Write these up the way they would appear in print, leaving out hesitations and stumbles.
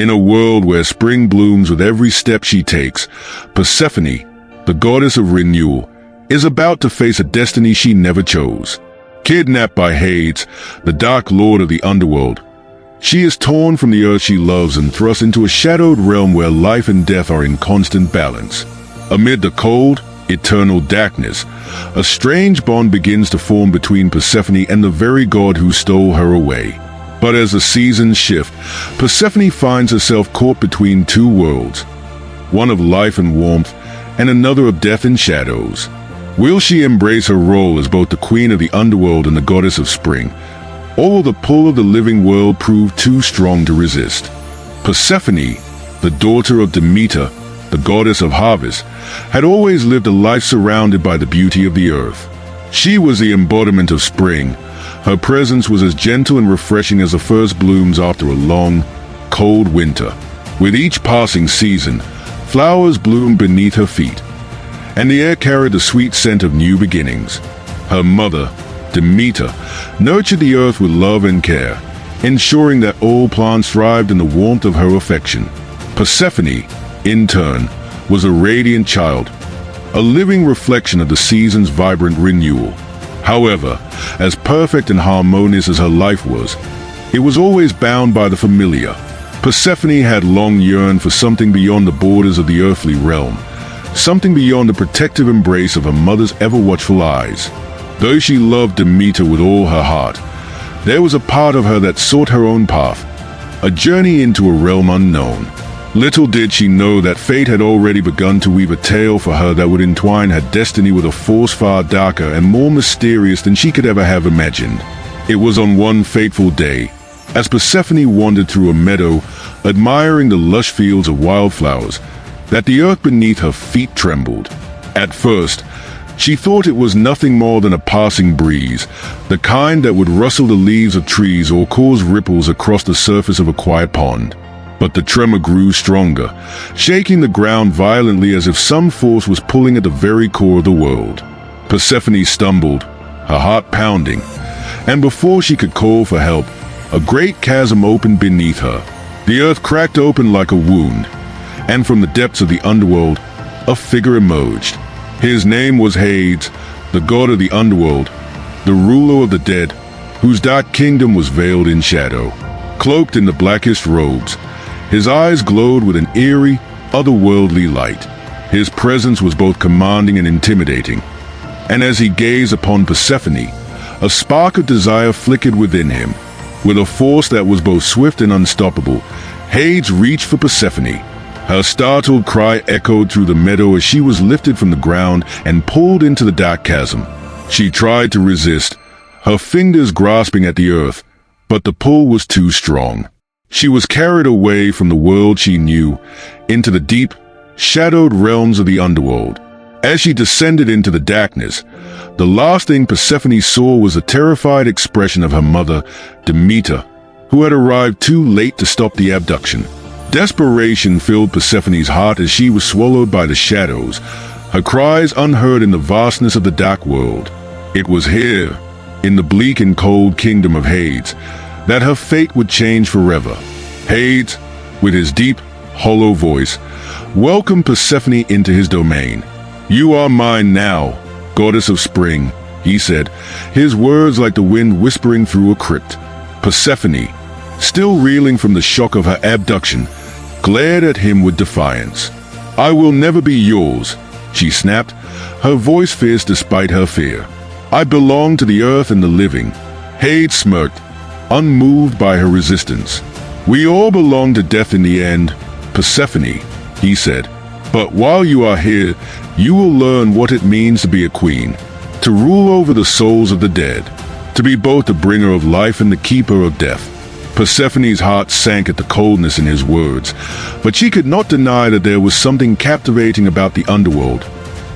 In a world where spring blooms with every step she takes, Persephone, the goddess of renewal, is about to face a destiny she never chose. Kidnapped by Hades, the dark lord of the underworld, she is torn from the earth she loves and thrust into a shadowed realm where life and death are in constant balance. Amid the cold, eternal darkness, a strange bond begins to form between Persephone and the very god who stole her away. But as the seasons shift, Persephone finds herself caught between two worlds, one of life and warmth, and another of death and shadows. Will she embrace her role as both the queen of the underworld and the goddess of spring, or will the pull of the living world prove too strong to resist? Persephone, the daughter of Demeter, the goddess of harvest, had always lived a life surrounded by the beauty of the earth. She was the embodiment of spring. Her presence was as gentle and refreshing as the first blooms after a long, cold winter. With each passing season, flowers bloomed beneath her feet, and the air carried the sweet scent of new beginnings. Her mother, Demeter, nurtured the earth with love and care, ensuring that all plants thrived in the warmth of her affection. Persephone, in turn, was a radiant child, a living reflection of the season's vibrant renewal. However, as perfect and harmonious as her life was, it was always bound by the familiar. Persephone had long yearned for something beyond the borders of the earthly realm, something beyond the protective embrace of her mother's ever-watchful eyes. Though she loved Demeter with all her heart, there was a part of her that sought her own path, a journey into a realm unknown. Little did she know that fate had already begun to weave a tale for her that would entwine her destiny with a force far darker and more mysterious than she could ever have imagined. It was on one fateful day, as Persephone wandered through a meadow, admiring the lush fields of wildflowers, that the earth beneath her feet trembled. At first, she thought it was nothing more than a passing breeze, the kind that would rustle the leaves of trees or cause ripples across the surface of a quiet pond. But the tremor grew stronger, shaking the ground violently as if some force was pulling at the very core of the world. Persephone stumbled, her heart pounding, and before she could call for help, a great chasm opened beneath her. The earth cracked open like a wound, and from the depths of the underworld, a figure emerged. His name was Hades, the god of the underworld, the ruler of the dead, whose dark kingdom was veiled in shadow. Cloaked in the blackest robes, his eyes glowed with an eerie, otherworldly light. His presence was both commanding and intimidating, and as he gazed upon Persephone, a spark of desire flickered within him. With a force that was both swift and unstoppable, Hades reached for Persephone. Her startled cry echoed through the meadow as she was lifted from the ground and pulled into the dark chasm. She tried to resist, her fingers grasping at the earth, but the pull was too strong. She was carried away from the world she knew, into the deep, shadowed realms of the underworld. As she descended into the darkness, the last thing Persephone saw was the terrified expression of her mother, Demeter, who had arrived too late to stop the abduction. Desperation filled Persephone's heart as she was swallowed by the shadows, her cries unheard in the vastness of the dark world. It was here, in the bleak and cold kingdom of Hades, that her fate would change forever. Hades, with his deep, hollow voice, welcomed Persephone into his domain. "You are mine now, goddess of spring," he said, his words like the wind whispering through a crypt. Persephone, still reeling from the shock of her abduction, glared at him with defiance. "I will never be yours," she snapped, her voice fierce despite her fear. "I belong to the earth and the living." Hades smirked, unmoved by her resistance. "We all belong to death in the end, Persephone," he said. "But while you are here, you will learn what it means to be a queen, to rule over the souls of the dead, to be both the bringer of life and the keeper of death." Persephone's heart sank at the coldness in his words, but she could not deny that there was something captivating about the underworld,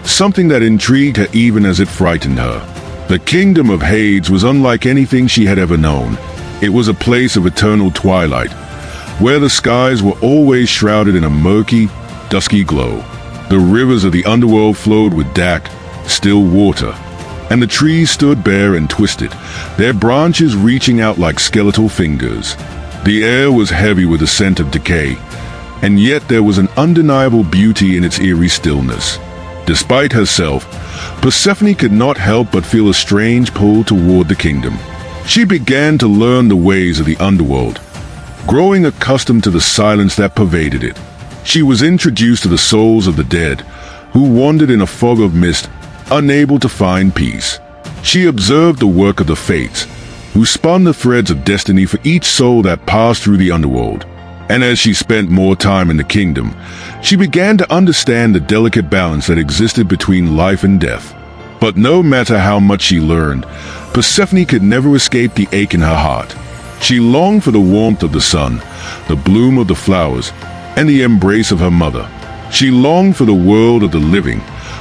something that intrigued her even as it frightened her. The kingdom of Hades was unlike anything she had ever known. It was a place of eternal twilight, where the skies were always shrouded in a murky, dusky glow. The rivers of the underworld flowed with dark, still water, and the trees stood bare and twisted, their branches reaching out like skeletal fingers. The air was heavy with the scent of decay, and yet there was an undeniable beauty in its eerie stillness. Despite herself, Persephone could not help but feel a strange pull toward the kingdom. She began to learn the ways of the underworld, growing accustomed to the silence that pervaded it. She was introduced to the souls of the dead, who wandered in a fog of mist, unable to find peace. She observed the work of the fates, who spun the threads of destiny for each soul that passed through the underworld. And as she spent more time in the kingdom, she began to understand the delicate balance that existed between life and death. But no matter how much she learned, Persephone could never escape the ache in her heart. She longed for the warmth of the sun, the bloom of the flowers, and the embrace of her mother. She longed for the world of the living,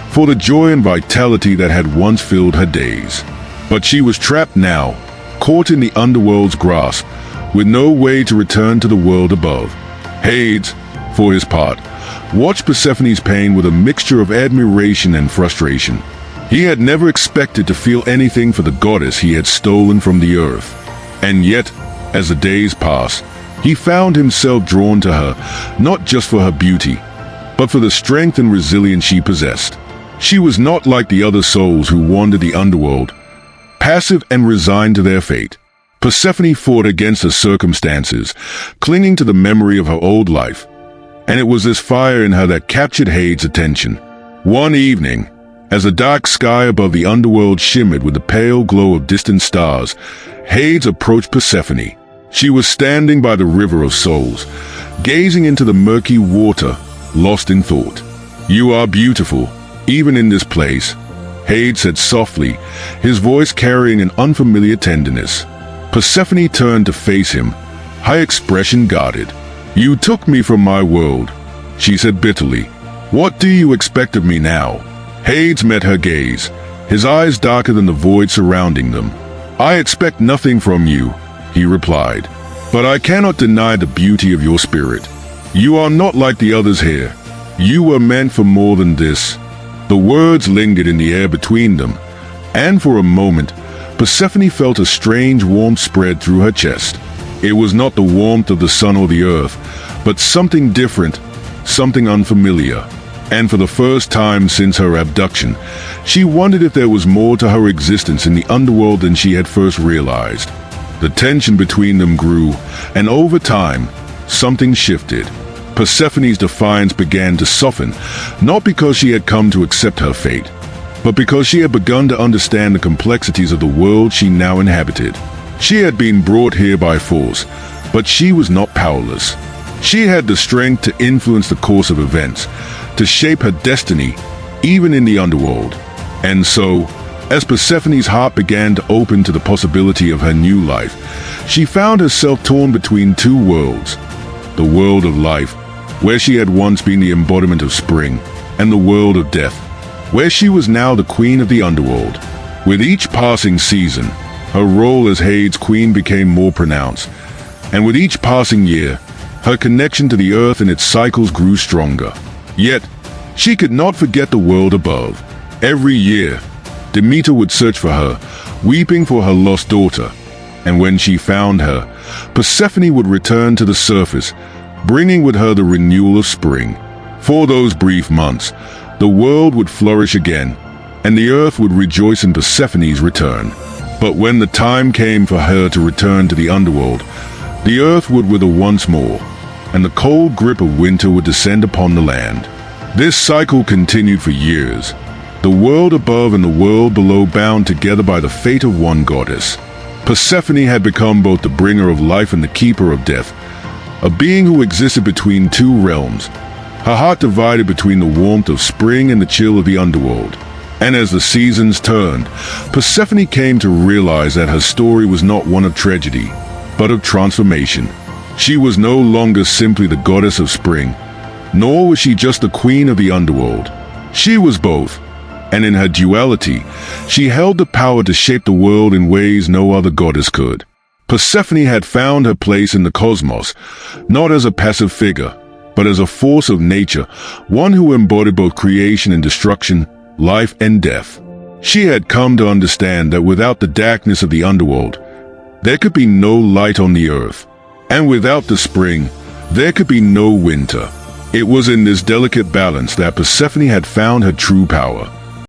for the joy and vitality that had once filled her days. But she was trapped now, caught in the underworld's grasp, with no way to return to the world above. Hades, for his part, watched Persephone's pain with a mixture of admiration and frustration. He had never expected to feel anything for the goddess he had stolen from the earth. And yet, as the days passed, he found himself drawn to her, not just for her beauty, but for the strength and resilience she possessed. She was not like the other souls who wandered the underworld, passive and resigned to their fate. Persephone fought against her circumstances, clinging to the memory of her old life, and it was this fire in her that captured Hades' attention. One evening, as the dark sky above the underworld shimmered with the pale glow of distant stars, Hades approached Persephone. She was standing by the river of souls, gazing into the murky water, lost in thought. "You are beautiful, even in this place," Hades said softly, his voice carrying an unfamiliar tenderness. Persephone turned to face him, her expression guarded. "You took me from my world," she said bitterly. "What do you expect of me now?" Hades met her gaze, his eyes darker than the void surrounding them. "I expect nothing from you," he replied, "but I cannot deny the beauty of your spirit. You are not like the others here. You were meant for more than this." The words lingered in the air between them, and for a moment, Persephone felt a strange warmth spread through her chest. It was not the warmth of the sun or the earth, but something different, something unfamiliar. And for the first time since her abduction, she wondered if there was more to her existence in the underworld than she had first realized. The tension between them grew, and over time, something shifted. Persephone's defiance began to soften, not because she had come to accept her fate, but because she had begun to understand the complexities of the world she now inhabited. She had been brought here by force, but she was not powerless. She had the strength to influence the course of events, to shape her destiny, even in the underworld. And so, as Persephone's heart began to open to the possibility of her new life, she found herself torn between two worlds. The world of life, where she had once been the embodiment of spring, and the world of death, where she was now the queen of the underworld. With each passing season, her role as Hades' queen became more pronounced, and with each passing year, her connection to the earth and its cycles grew stronger. Yet, she could not forget the world above. Every year, Demeter would search for her, weeping for her lost daughter, and when she found her, Persephone would return to the surface, bringing with her the renewal of spring. For those brief months, the world would flourish again, and the earth would rejoice in Persephone's return. But when the time came for her to return to the underworld, the earth would wither once more, and the cold grip of winter would descend upon the land. This cycle continued for years, the world above and the world below bound together by the fate of one goddess. Persephone had become both the bringer of life and the keeper of death, a being who existed between two realms, her heart divided between the warmth of spring and the chill of the underworld. And as the seasons turned, Persephone came to realize that her story was not one of tragedy, but of transformation. She was no longer simply the goddess of spring, nor was she just the queen of the underworld. She was both, and in her duality, she held the power to shape the world in ways no other goddess could. Persephone had found her place in the cosmos, not as a passive figure, but as a force of nature, one who embodied both creation and destruction, life and death. She had come to understand that without the darkness of the underworld, there could be no light on the earth. And without the spring, there could be no winter. It was in this delicate balance that Persephone had found her true power.